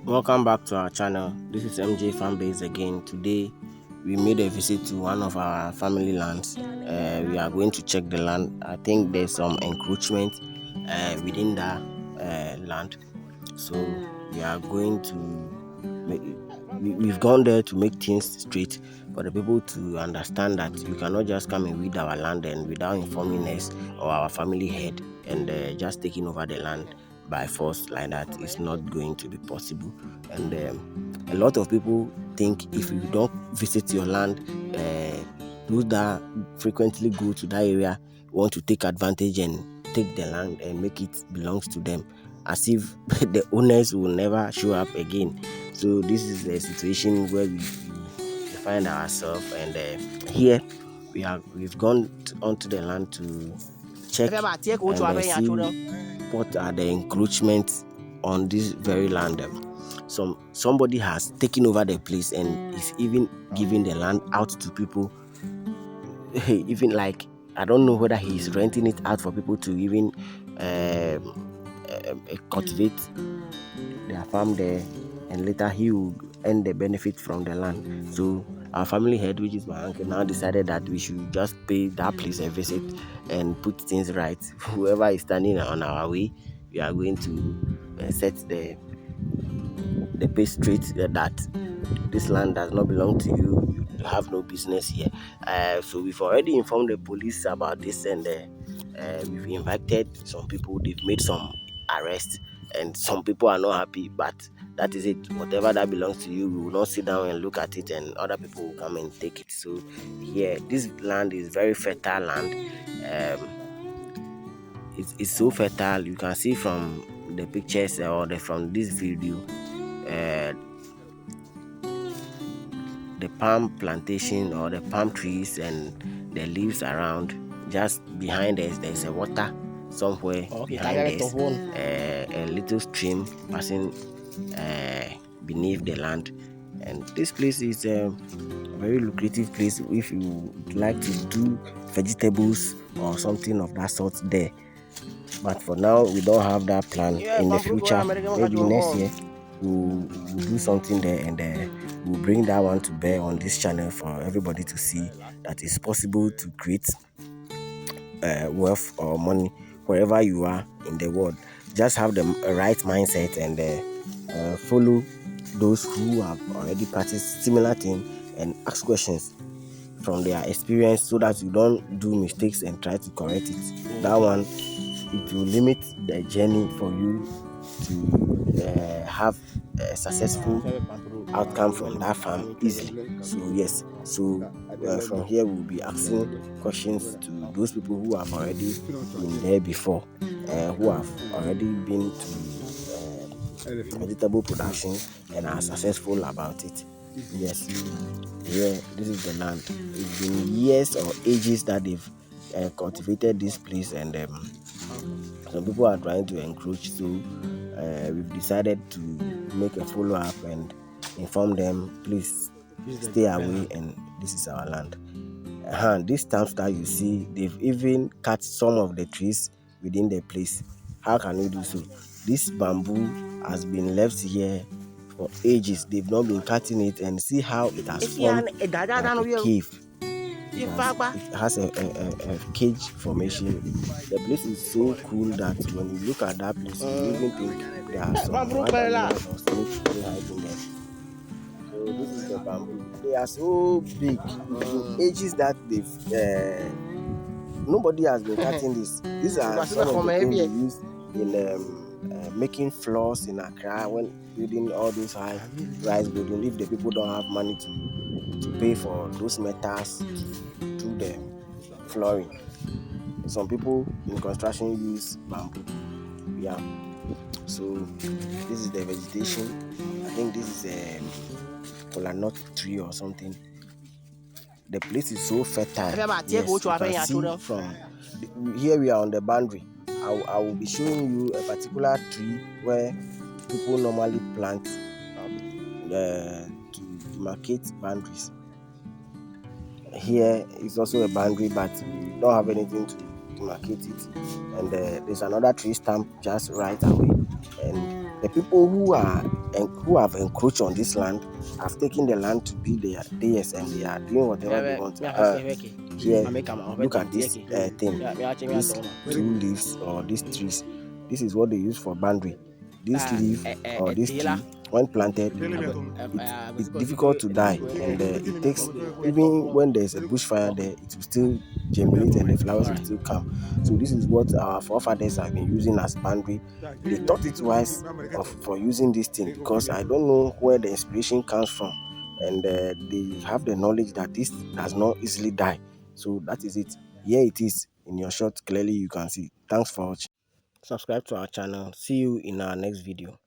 Welcome back to our channel. This is MJ Fanbase again. Today we made a visit to one of our family lands. We are going to check the land. I think there's some encroachment within that land, so we are going to we've gone there to make things straight for the people to understand that you cannot just come and weed our land and without informing us or our family head and just taking over the land by force like that is not going to be possible. And a lot of people think if you don't visit your land, those that frequently go to that area want to take advantage and take the land and make it belongs to them, as if the owners will never show up again. So this is a situation where we find ourselves, and here we've gone onto the land to check and see what are the encroachments on this very land. Somebody has taken over the place and is even giving the land out to people. Even like, I don't know whether he's renting it out for people to even cultivate their farm there, and later he will earn the benefit from the land. So our family head, which is my uncle, now decided that we should just pay that place a visit and put things right. Whoever is standing on our way, we are going to set the pace straight that this land does not belong to you. You have no business here. So we've already informed the police about this, and we've invited some people. They've made some arrests, and some people are not happy, but that is it. Whatever that belongs to you, we will not sit down and look at it and other people will come and take it. So here, this land is very fertile land. It's so fertile. You can see from the pictures or from this video, the palm plantation or the palm trees and the leaves around. Just behind us, there's a water somewhere behind us, a little stream passing beneath the land. And this place is a very lucrative place if you would like to do vegetables or something of that sort there. But for now, we don't have that plan. In the future, maybe next year, we'll do something there, and we'll bring that one to bear on this channel for everybody to see that it's possible to create wealth or money wherever you are in the world. Just have the right mindset and follow those who have already practiced similar thing and ask questions from their experience so that you don't do mistakes and try to correct it. That one, it will limit the journey for you to have a successful outcome from that farm easily. So yes, so from here we'll be asking questions to those people who have already been there before, who have already been to vegetable production and are successful about it. Yes, here, this is the land. It's been years or ages that they've cultivated this place, and some people are trying to encroach. So we've decided to make a follow-up and inform them, please stay away, and this is our land. These stumps that you see, they've even cut some of the trees within the place. How can you do so? This bamboo has been left here for ages. They've not been cutting it, and see how it has formed like a cave. It has a cage formation. The place is so cool that when you look at that place, you even think there are some wild animals or snakes hiding there. So this is the bamboo. They are so big. Ages that they've nobody has been cutting this. These are some of the things we use in making floors in Accra when building all those high-rise buildings. If the people don't have money to pay for those metals to do the flooring, some people in construction use bamboo. Yeah. So this is the vegetation. I think this is a kola nut tree or something. The place is so fertile. Yes, you can see from here we are on the boundary. I will be showing you a particular tree where people normally plant to demarcate boundaries. Here is also a boundary, but we don't have anything to demarcate it. And there's another tree stump just right away. And the people who are who have encroached on this land, have taken the land to be theirs, and they are doing whatever they want. Here, look at this thing, these two leaves or these trees. This is what they use for boundary. This leaf or this tree, when planted, it's difficult to die, and it takes, even when there's a bushfire there, it will still germinate and the flowers will still come. So this is what our forefathers have been using as boundary. They thought it wise for using this thing, because I don't know where the inspiration comes from, and they have the knowledge that this does not easily die. So that is it. Here it is in your shot. Clearly you can see. Thanks for watching. Subscribe to our channel. See you in our next video.